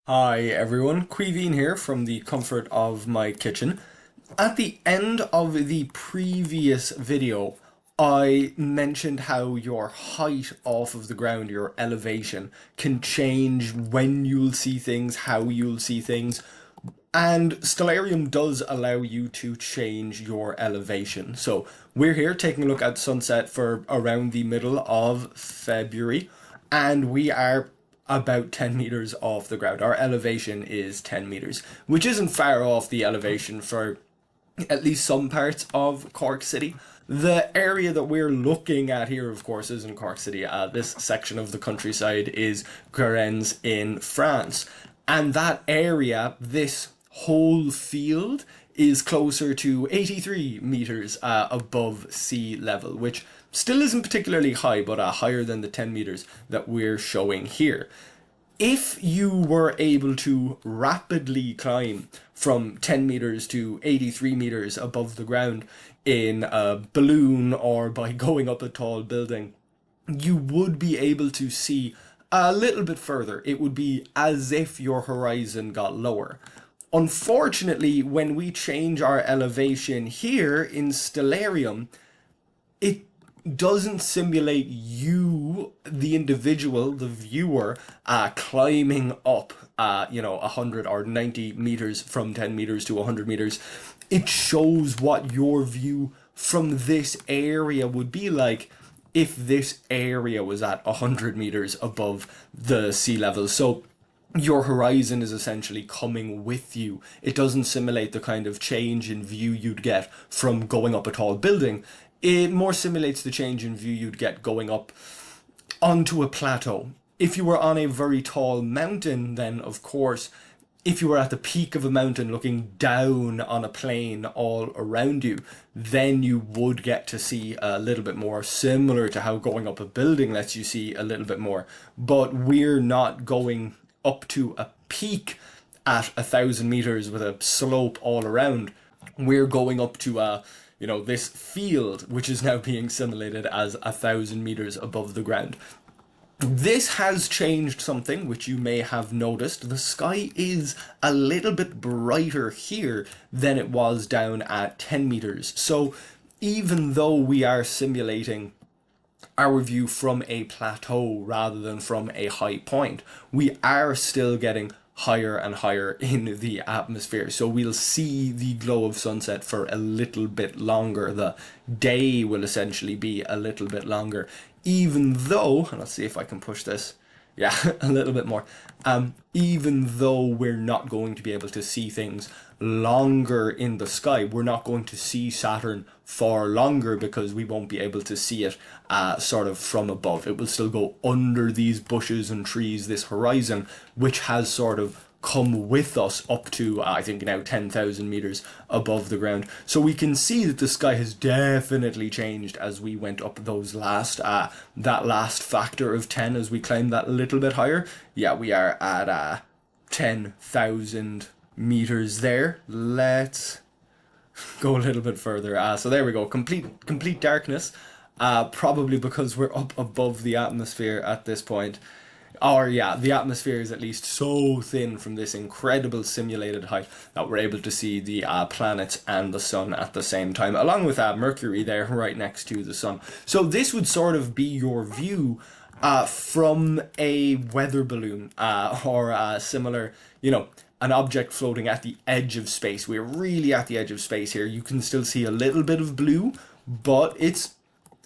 Hi everyone, Queeveen here from the comfort of my kitchen. At the end of the previous video, I mentioned how your height off of the ground, your elevation, can change when you'll see things, how you'll see things, and Stellarium does allow you to change your elevation. So we're here taking a look at sunset for around the middle of February, and we are about 10 meters off the ground. Our elevation is 10 meters, which isn't far off the elevation for at least some parts of Cork City. The area that we're looking at here, of course, isn't Cork City. This section of the countryside is Guerens in France. And that area, this whole field, is closer to 83 meters above sea level, which still isn't particularly high, but higher than the 10 meters that we're showing here. If you were able to rapidly climb from 10 meters to 83 meters above the ground in a balloon or by going up a tall building, you would be able to see a little bit further. It would be as if your horizon got lower. Unfortunately, when we change our elevation here in Stellarium, it doesn't simulate you, the individual, the viewer, climbing up, 100 or 90 meters from 10 meters to 100 meters. It shows what your view from this area would be like if this area was at 100 meters above the sea level. So your horizon is essentially coming with you. It doesn't simulate the kind of change in view you'd get from going up a tall building. It more simulates the change in view you'd get going up onto a plateau. If you were on a very tall mountain, then of course, if you were at the peak of a mountain looking down on a plain all around you, then you would get to see a little bit more, similar to how going up a building lets you see a little bit more. But we're not going up to a peak at 1,000 meters with a slope all around. We're going up to this field, which is now being simulated as 1,000 meters above the ground. This has changed something which you may have noticed. The sky is a little bit brighter here than it was down at 10 meters. So even though we are simulating our view from a plateau rather than from a high point, we are still getting higher and higher in the atmosphere. So we'll see the glow of sunset for a little bit longer. The day will essentially be a little bit longer, even though, and let's see if I can push this. Yeah, a little bit more. Even though we're not going to be able to see things longer in the sky, we're not going to see Saturn for longer because we won't be able to see it sort of from above. It will still go under these bushes and trees, this horizon, which has sort of come with us up to, I think now 10,000 meters above the ground. So we can see that the sky has definitely changed as we went up those that last factor of 10 as we climbed that little bit higher. Yeah, we are at 10,000 meters there. Let's go a little bit further. So there we go, complete darkness. Probably because we're up above the atmosphere at this point. Or yeah, the atmosphere is at least so thin from this incredible simulated height that we're able to see the planets and the sun at the same time, along with Mercury there right next to the sun. So this would sort of be your view from a weather balloon or similar, an object floating at the edge of space. We're really at the edge of space here. You can still see a little bit of blue, but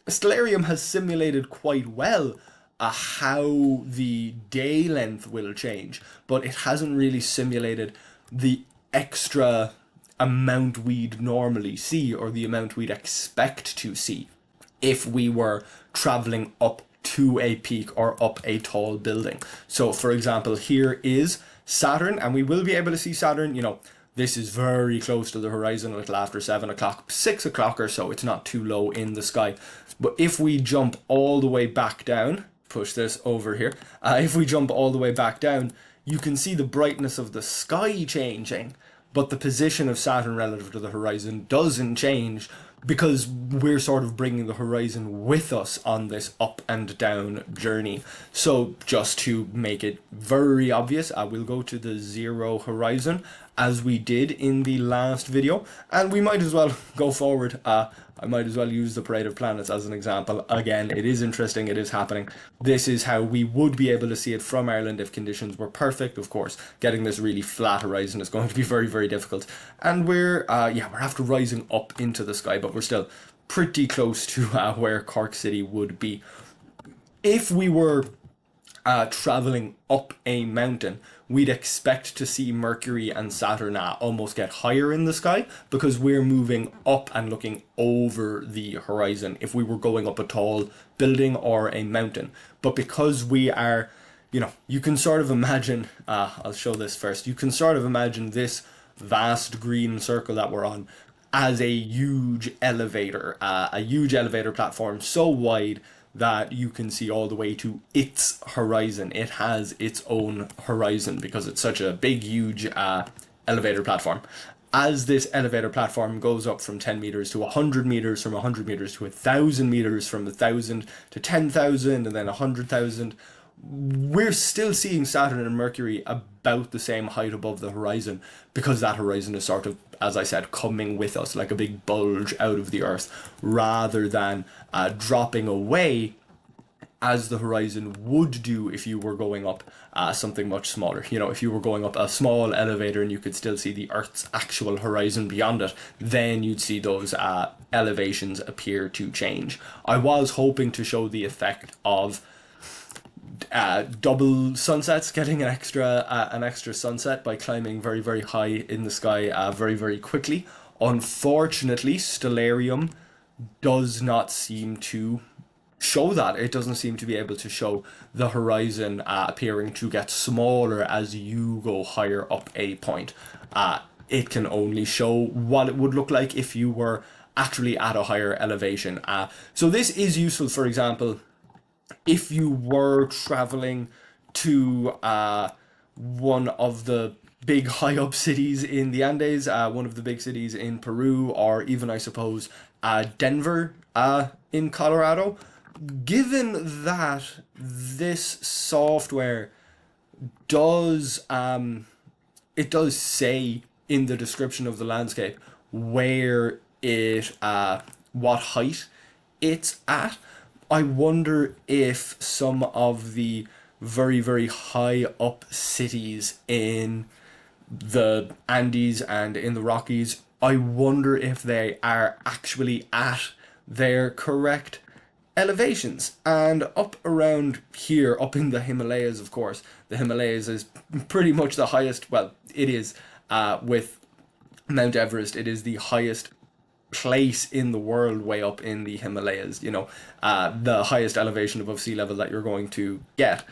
Stellarium has simulated quite well how the day length will change, but it hasn't really simulated the extra amount we'd normally see or the amount we'd expect to see if we were traveling up to a peak or up a tall building. So for example, here is Saturn, and we will be able to see Saturn, this is very close to the horizon, a little after 7 o'clock, 6 o'clock or so. It's not too low in the sky. But if we jump all the way back down, push this over here. If we jump all the way back down, you can see the brightness of the sky changing, but the position of Saturn relative to the horizon doesn't change. because we're sort of bringing the horizon with us on this up and down journey. So just to make it very obvious, we'll go to the zero horizon as we did in the last video, and we might as well go forward. I might as well use the Parade of Planets as an example. Again, it is interesting, it is happening. This is how we would be able to see it from Ireland if conditions were perfect. Of course, getting this really flat horizon is going to be very, very difficult. And we're after rising up into the sky, but we're still pretty close to where Cork City would be. If we were traveling up a mountain, we'd expect to see Mercury and Saturn almost get higher in the sky because we're moving up and looking over the horizon if we were going up a tall building or a mountain. But because we are, you can sort of imagine, I'll show this first, you can sort of imagine this vast green circle that we're on as a huge elevator platform so wide that you can see all the way to its horizon. It has its own horizon because it's such a big, huge elevator platform. As this elevator platform goes up from 10 meters to 100 meters, from 100 meters to 1,000 meters, from 1,000 to 10,000, and then 100,000, we're still seeing Saturn and Mercury about the same height above the horizon because that horizon is sort of, as I said, coming with us like a big bulge out of the Earth rather than dropping away as the horizon would do if you were going up something much smaller. If you were going up a small elevator and you could still see the Earth's actual horizon beyond it, then you'd see those elevations appear to change. I was hoping to show the effect of double sunsets, getting an extra sunset by climbing very, very high in the sky very, very quickly. Unfortunately, Stellarium does not seem to show that. It doesn't seem to be able to show the horizon appearing to get smaller as you go higher up a point. It can only show what it would look like if you were actually at a higher elevation. So this is useful, for example, if you were traveling to one of the big high up cities in the Andes, one of the big cities in Peru, or even, I suppose, Denver in Colorado. Given that this software does it does say in the description of the landscape where it what height it's at, I wonder if some of the very, very high up cities in the Andes and in the Rockies, I wonder if they are actually at their correct elevations. And up around here, up in the Himalayas, of course, the Himalayas is pretty much the highest, well, it is with Mount Everest, it is the highest place in the world way up in the Himalayas, the highest elevation above sea level that you're going to get.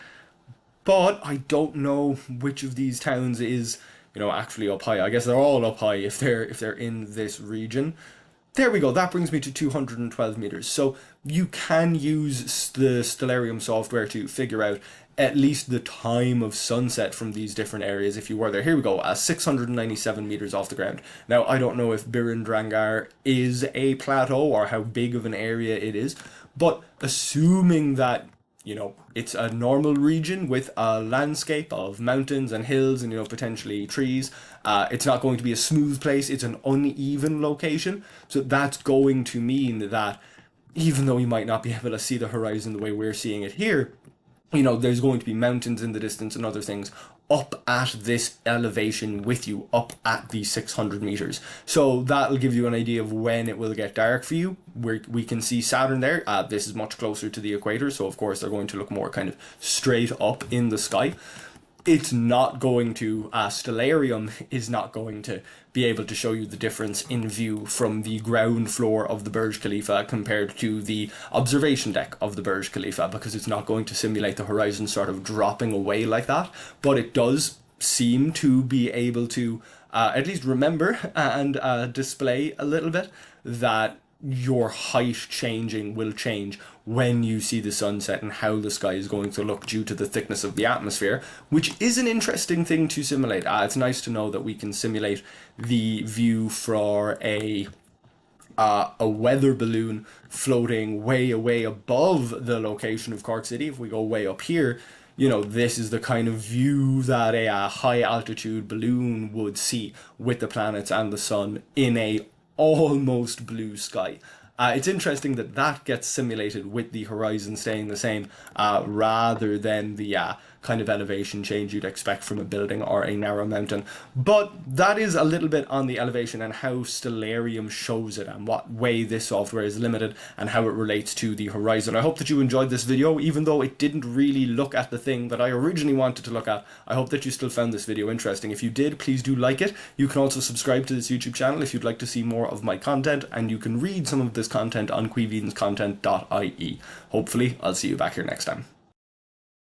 But I don't know which of these towns is, actually up high. I guess they're all up high if they're in this region. There we go. That brings me to 212 meters. So you can use the Stellarium software to figure out at least the time of sunset from these different areas if you were there. Here we go, 697 meters off the ground. Now, I don't know if Birindrangar is a plateau or how big of an area it is, but assuming that, it's a normal region with a landscape of mountains and hills and, potentially trees, it's not going to be a smooth place. It's an uneven location. So that's going to mean that even though you might not be able to see the horizon the way we're seeing it here, there's going to be mountains in the distance and other things up at this elevation with you, up at the 600 meters. So that'll give you an idea of when it will get dark for you. We can see Saturn there. This is much closer to the equator, so of course they're going to look more kind of straight up in the sky. It's not going to, Stellarium is not going to be able to show you the difference in view from the ground floor of the Burj Khalifa compared to the observation deck of the Burj Khalifa, because it's not going to simulate the horizon sort of dropping away like that. But it does seem to be able to at least remember and display a little bit that your height changing will change when you see the sunset and how the sky is going to look due to the thickness of the atmosphere, which is an interesting thing to simulate. It's nice to know that we can simulate the view for a a weather balloon floating way away above the location of Cork City. If we go way up here, you know, this is the kind of view that a high altitude balloon would see with the planets and the sun in a almost blue sky. It's interesting that that gets simulated with the horizon staying the same, rather than the kind of elevation change you'd expect from a building or a narrow mountain. But that is a little bit on the elevation and how Stellarium shows it and what way this software is limited and how it relates to the horizon. I hope that you enjoyed this video, even though it didn't really look at the thing that I originally wanted to look at. I hope that you still found this video interesting. If you did, please do like it. You can also subscribe to this YouTube channel if you'd like to see more of my content, and you can read some of this content on queevinscontent.ie. Hopefully, I'll see you back here next time.